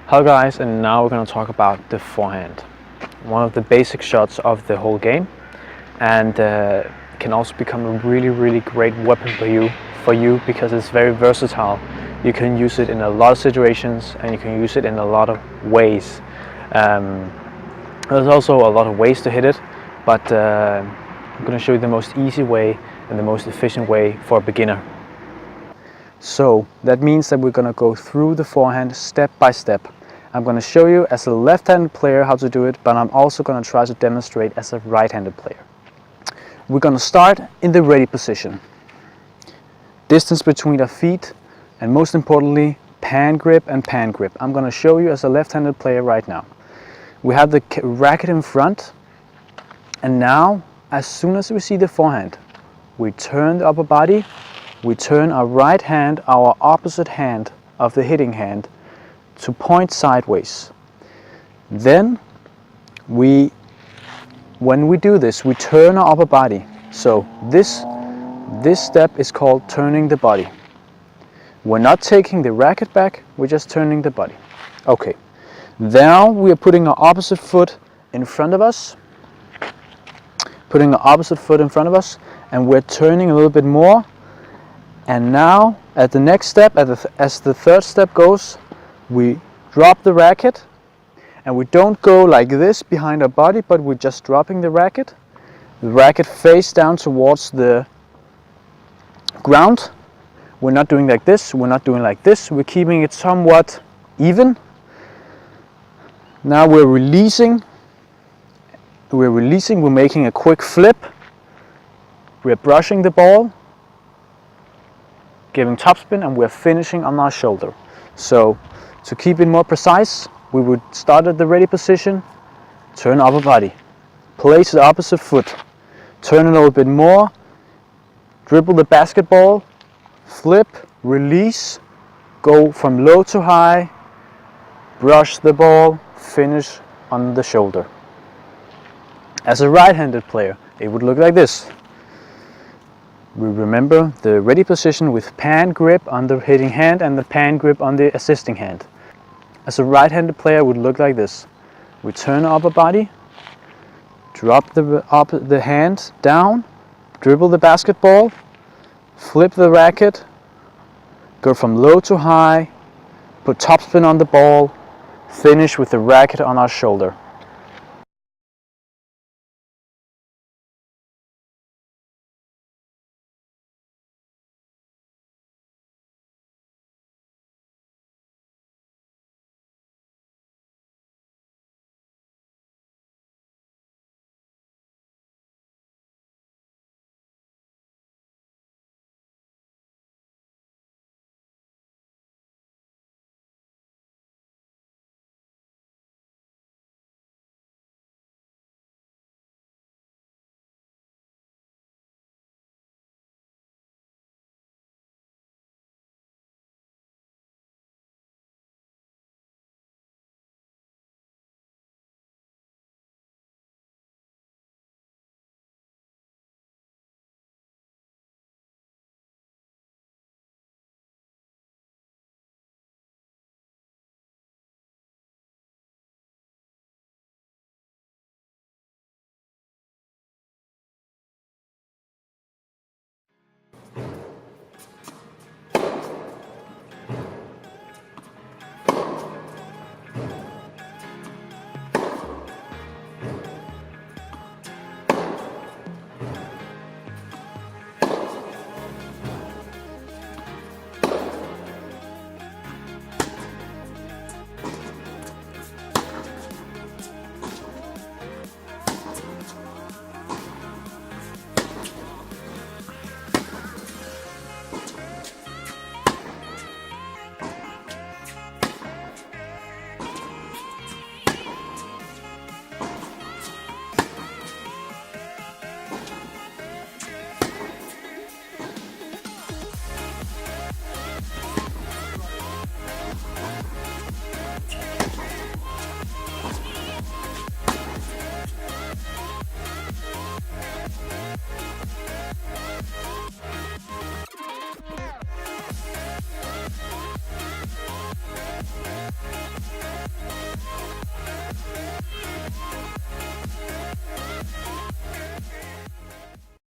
Hello guys, and now we're going to talk about the forehand. One of the basic shots of the whole game, and can also become a really great weapon for you because it's very versatile. You can use it in a lot of situations and you can use it in a lot of ways. There's also a lot of ways to hit it, but I'm going to show you the most easy way and the most efficient way for a beginner. So that means that we're going to go through the forehand step by step. I'm going to show you as a left-handed player how to do it, but I'm also going to try to demonstrate as a right-handed player. We're going to start in the ready position. Distance between our feet, and most importantly, pan grip and pan grip. I'm going to show you as a left-handed player right now. We have the racket in front, and now as soon as we see the forehand, we turn the upper body, we turn our right hand, our opposite hand of the hitting hand, to point sideways. Then when we do this, we turn our upper body. So this step is called turning the body. We're not taking the racket back, we're just turning the body. Okay, now we are putting our opposite foot in front of us. Putting our opposite foot in front of us, and we're turning a little bit more. And now at the next step, as the third step goes, we drop the racket, and we don't go like this behind our body, but we're just dropping the racket. The racket face down towards the ground. We're not doing like this, we're not doing like this, we're keeping it somewhat even. Now we're releasing, we're making a quick flip. We're brushing the ball, giving topspin, and we're finishing on our shoulder. So to keep it more precise, we would start at the ready position, turn upper body, place the opposite foot, turn a little bit more, dribble the basketball, flip, release, go from low to high, brush the ball, finish on the shoulder. As a right-handed player, it would look like this. We remember the ready position with pan grip on the hitting hand and the pan grip on the assisting hand. As a right-handed player, it would look like this. We turn our upper body, drop the hand down, dribble the basketball, flip the racket, go from low to high, put topspin on the ball, finish with the racket on our shoulder.